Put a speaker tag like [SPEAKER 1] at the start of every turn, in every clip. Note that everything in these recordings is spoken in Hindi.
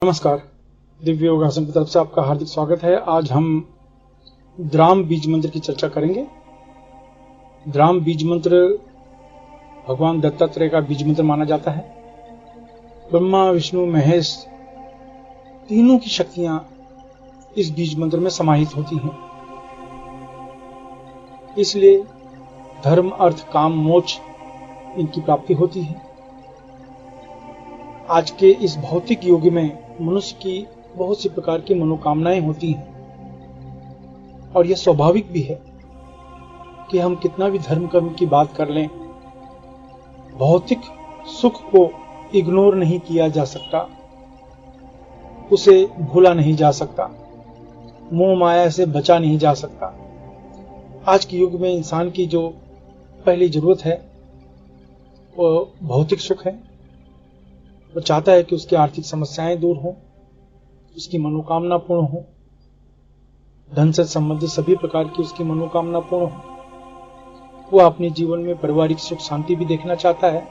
[SPEAKER 1] नमस्कार, दिव्य योगासन की तरफ से आपका हार्दिक स्वागत है। आज हम द्राम बीज मंत्र की चर्चा करेंगे। द्राम बीज मंत्र भगवान दत्तात्रेय का बीज मंत्र माना जाता है। ब्रह्मा, विष्णु, महेश तीनों की शक्तियां इस बीज मंत्र में समाहित होती हैं। इसलिए धर्म, अर्थ, काम, मोक्ष इनकी प्राप्ति होती है। आज के इस भौतिक युग में मनुष्य की बहुत सी प्रकार की मनोकामनाएं होती हैं और यह स्वाभाविक भी है कि हम कितना भी धर्म कर्म की बात कर लें, भौतिक सुख को इग्नोर नहीं किया जा सकता, उसे भूला नहीं जा सकता, मोह माया से बचा नहीं जा सकता। आज के युग में इंसान की जो पहली जरूरत है वो भौतिक सुख है। वो चाहता है कि उसकी आर्थिक समस्याएं दूर हों, उसकी मनोकामना पूर्ण हो, धन से संबंधित सभी प्रकार की उसकी मनोकामना पूर्ण हो। वह अपने जीवन में पारिवारिक सुख शांति भी देखना चाहता है।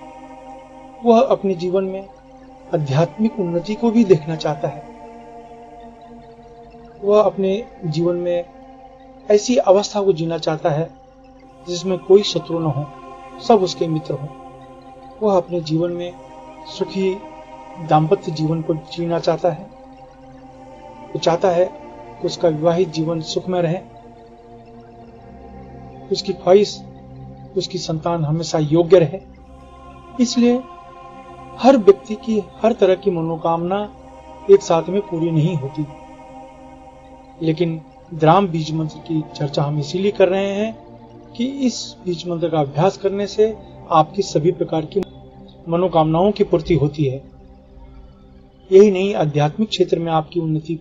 [SPEAKER 1] वह अपने जीवन में आध्यात्मिक उन्नति को भी देखना चाहता है। वह अपने जीवन में ऐसी अवस्था को जीना चाहता है जिसमें कोई शत्रु न हो, सब उसके मित्र हो। वह अपने जीवन में सुखी दाम्पत्य जीवन को जीना चाहता है। वो चाहता है कि उसका विवाहित जीवन सुखमय रहे। उसकी ख्वाहिश, उसकी संतान हमेशा योग्य रहे। इसलिए हर व्यक्ति की हर तरह की मनोकामना एक साथ में पूरी नहीं होती। लेकिन द्राम बीज मंत्र की चर्चा हम इसीलिए कर रहे हैं कि इस बीज मंत्र का अभ्यास करने से आपकी सभी प्रकार की मनोकामनाओं की पूर्ति होती है। यही नहीं, आध्यात्मिक क्षेत्र में आपकी उन्नति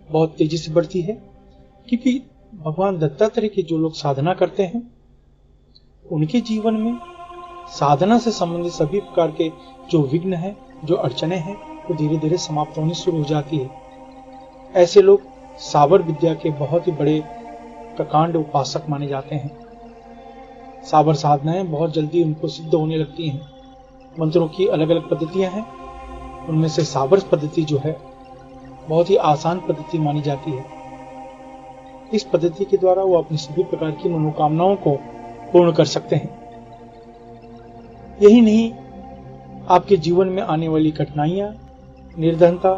[SPEAKER 1] बहुत तेजी से बढ़ती है, क्योंकि भगवान दत्तात्रेय की जो लोग साधना करते हैं उनके जीवन में साधना से संबंधित सभी प्रकार के जो विघ्न हैं, जो अड़चने हैं, वो धीरे धीरे समाप्त होनी शुरू हो जाती है। ऐसे लोग साबर विद्या के बहुत ही बड़े प्रकांड उपासक माने जाते हैं। साबर साधनाएं बहुत जल्दी उनको सिद्ध होने लगती हैं। मंत्रों की अलग अलग पद्धतियां हैं, उनमें से साबर पद्धति जो है बहुत ही आसान पद्धति मानी जाती है। इस पद्धति के द्वारा वो अपनी सभी प्रकार की मनोकामनाओं को पूर्ण कर सकते हैं। यही नहीं, आपके जीवन में आने वाली कठिनाइयां, निर्धनता,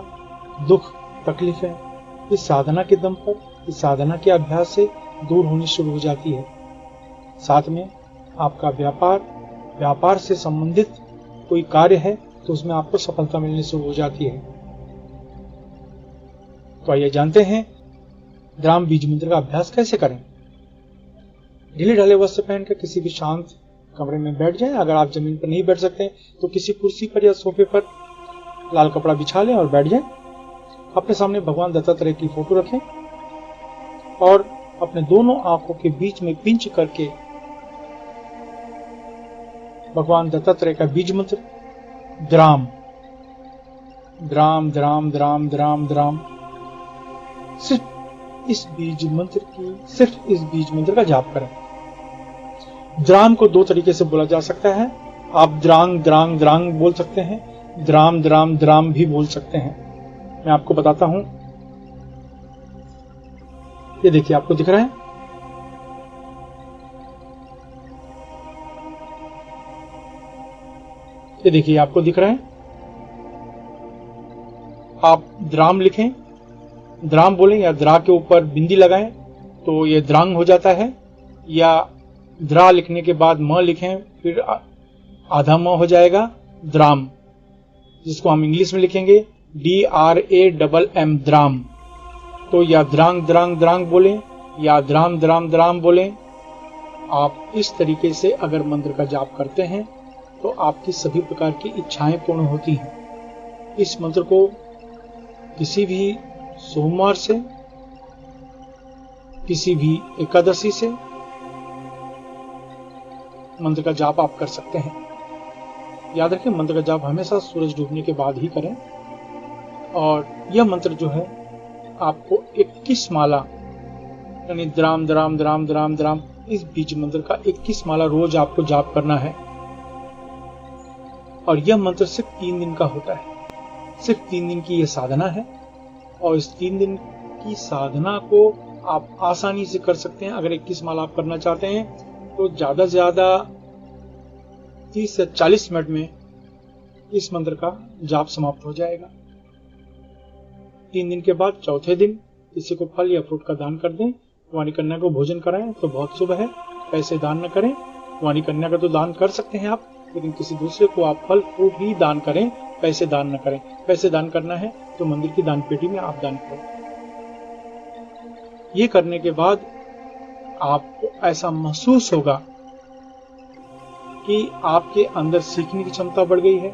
[SPEAKER 1] दुख, तकलीफें इस साधना के दम पर, इस साधना के अभ्यास से दूर होनी शुरू हो जाती है। साथ में आपका व्यापार से संबंधित कोई कार्य है तो उसमें आपको सफलता मिलनी शुरू हो जाती है। तो आइए जानते हैं द्राम बीज मंत्र का अभ्यास कैसे करें। ढीले ढाले वस्त्र पहनकर किसी भी शांत कमरे में बैठ जाएं। अगर आप जमीन पर नहीं बैठ सकते तो किसी कुर्सी पर या सोफे पर लाल कपड़ा बिछा लें और बैठ जाएं। अपने सामने भगवान दत्तात्रेय की फोटो रखें और अपने दोनों आंखों के बीच में पिंच करके भगवान दत्तात्रेय का बीज मंत्र dram dram dram dram dram dram, सिर्फ इस बीज मंत्र का जाप करें। द्राम को दो तरीके से बोला जा सकता है। आप द्रांग द्रांग द्रांग बोल सकते हैं, द्राम द्राम द्राम भी बोल सकते हैं। मैं आपको बताता हूं। ये देखिए, आपको दिख रहा है? ये देखिए, आपको दिख रहा है? आप द्राम लिखें, द्राम बोलें या द्रा के ऊपर बिंदी लगाएं तो ये द्रांग हो जाता है, या द्रा लिखने के बाद म लिखें फिर आधा म हो जाएगा द्राम, जिसको हम इंग्लिश में लिखेंगे DRAMM द्राम। तो या द्रांग द्रांग द्रांग बोलें या द्राम द्राम द्राम बोलें। आप इस तरीके से अगर मंत्र का जाप करते हैं तो आपकी सभी प्रकार की इच्छाएं पूर्ण होती हैं। इस मंत्र को किसी भी सोमवार से, किसी भी एकादशी से मंत्र का जाप आप कर सकते हैं। याद रखें, मंत्र का जाप हमेशा सूरज डूबने के बाद ही करें। और यह मंत्र जो है आपको 21 माला, यानी dram dram dram dram dram, इस बीज मंत्र का 21 माला रोज आपको जाप करना है। और यह मंत्र सिर्फ 3 दिन का होता है। सिर्फ 3 दिन की यह साधना है और इस 3 दिन की साधना को आप आसानी से कर सकते हैं। अगर 21 माला आप करना चाहते हैं तो ज्यादा से ज्यादा 30 से 40 मिनट में इस मंत्र का जाप समाप्त हो जाएगा। 3 दिन के बाद चौथे दिन किसी को फल या फ्रूट का दान कर दें, कुंवारी कन्या को भोजन कराएं तो बहुत शुभ है। पैसे दान न करें, कुंवारी कन्या का तो दान कर सकते हैं आप, लेकिन किसी दूसरे को आप फल फ्रूट ही दान करें, पैसे दान न करें। पैसे दान करना है तो मंदिर की दान पेटी में आप दान करें। ये करने के बाद आपको ऐसा महसूस होगा कि आपके अंदर सीखने की क्षमता बढ़ गई है,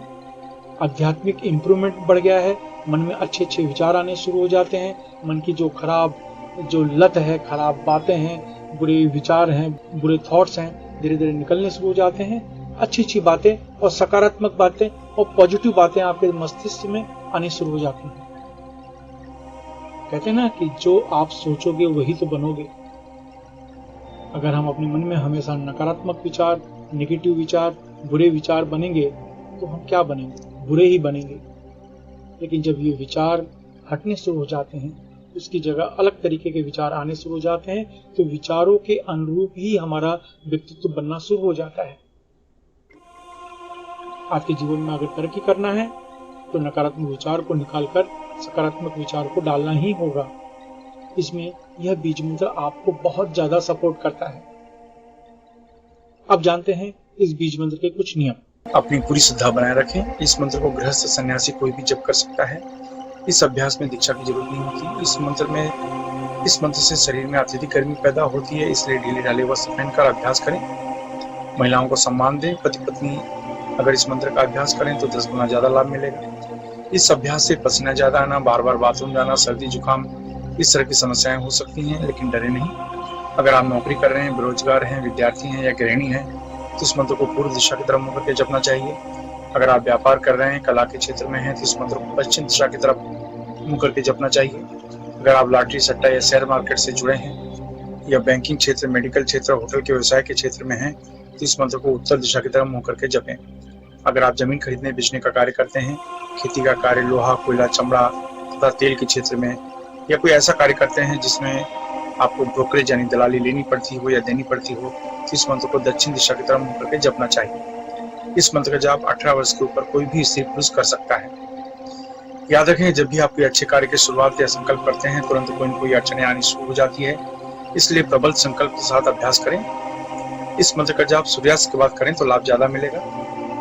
[SPEAKER 1] आध्यात्मिक इंप्रूवमेंट बढ़ गया है, मन में अच्छे अच्छे विचार आने शुरू हो जाते हैं, मन की जो लत है, खराब बातें हैं, बुरे विचार हैं, बुरे थॉट्स हैं, धीरे धीरे निकलने शुरू हो जाते हैं। अच्छी अच्छी बातें और सकारात्मक बातें और पॉजिटिव बातें आपके मस्तिष्क में आने शुरू हो जाती हैं। कहते हैं ना कि जो आप सोचोगे वही तो बनोगे। अगर हम अपने मन में हमेशा नकारात्मक विचार, नेगेटिव विचार, बुरे विचार बनेंगे तो हम क्या बनेंगे? बुरे ही बनेंगे। लेकिन जब ये विचार हटने शुरू हो जाते हैं, उसकी जगह अलग तरीके के विचार आने शुरू हो जाते हैं, तो विचारों के अनुरूप ही हमारा व्यक्तित्व बनना शुरू हो जाता है। आपके जीवन में अगर तरक्की करना है तो नकारात्मक विचार को निकालकर सकारात्मक विचार को डालना ही होगा। इसमें यह बीज मंत्र आपको बहुत ज्यादा सपोर्ट करता है। अब जानते हैं इस बीज मंत्र के कुछ नियम।
[SPEAKER 2] अपनी पूरी श्रद्धा बनाए रखें। इस मंत्र को गृहस्थ सन्यासी कोई भी जप कर सकता है। इस अभ्यास में दीक्षा की जरूरत नहीं होती। इस मंत्र से शरीर में अत्यधिक गर्मी पैदा होती है, इसलिए ढीले ढाले वस्त्र पहनकर अभ्यास करें। महिलाओं को सम्मान दें। पति पत्नी अगर इस मंत्र का अभ्यास करें तो 10 गुना ज्यादा लाभ मिलेगा। इस अभ्यास से पसीना ज्यादा आना, बार बार बाथरूम जाना, सर्दी जुकाम, इस तरह की समस्याएं हो सकती हैं, लेकिन डरे नहीं। अगर आप नौकरी कर रहे हैं, बेरोजगार हैं, विद्यार्थी हैं या गृहिणी हैं तो इस मंत्र को पूर्व दिशा की तरफ मुंह करके जपना चाहिए। अगर आप व्यापार कर रहे हैं, कला के क्षेत्र में हैं तो इस मंत्र को पश्चिम दिशा की तरफ मुंह करके जपना चाहिए। अगर आप लॉटरी, सट्टा या शेयर मार्केट से जुड़े हैं या बैंकिंग क्षेत्र, मेडिकल क्षेत्र, होटल के व्यवसाय के क्षेत्र में हैं तो इस मंत्र को उत्तर दिशा की तरफ मुंह करके जपें। अगर आप जमीन खरीदने बेचने का कार्य करते हैं, खेती का कार्य, लोहा, कोयला, चमड़ा तथा तेल के क्षेत्र में, या कोई ऐसा कार्य करते हैं जिसमें आपको ब्रोकरेज यानी दलाली लेनी पड़ती हो या देनी पड़ती हो तो इस मंत्र को दक्षिण दिशा की तरफ मुंह करके जपना चाहिए। इस मंत्र का जाप 18 वर्ष के ऊपर कोई भी स्त्री पुरुष कर सकता है। याद रखें, जब भी आप कोई अच्छे कार्य की शुरुआत या संकल्प करते हैं तुरंत कोई न कोई अड़चनें आनी शुरू हो जाती है, इसलिए प्रबल संकल्प के साथ अभ्यास करें। इस मंत्र का जाप सूर्यास्त के बाद करें तो लाभ ज्यादा मिलेगा।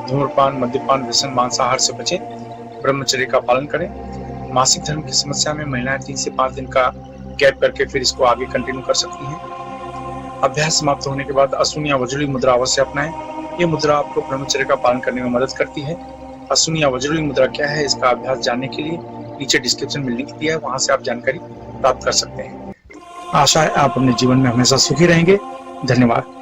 [SPEAKER 2] धूम्रपान, मद्यपान, व्यसन, मांसाहार से बचें। ब्रह्मचर्य का पालन करें। मासिक धर्म की समस्या में महिलाएं 3 से 5 दिन का गैप करके फिर इसको आगे कंटिन्यू कर सकती हैं। अभ्यास समाप्त होने के बाद अश्विनी या वज्रली मुद्रा अवश्य अपनाएं। ये मुद्रा आपको ब्रह्मचर्य का पालन करने में मदद करती है। अश्विनी या वज्रली मुद्रा क्या है, इसका अभ्यास जानने के लिए नीचे डिस्क्रिप्शन में लिंक दिया है, वहां से आप जानकारी प्राप्त कर सकते हैं। आशा है आप अपने जीवन में हमेशा सुखी रहेंगे। धन्यवाद।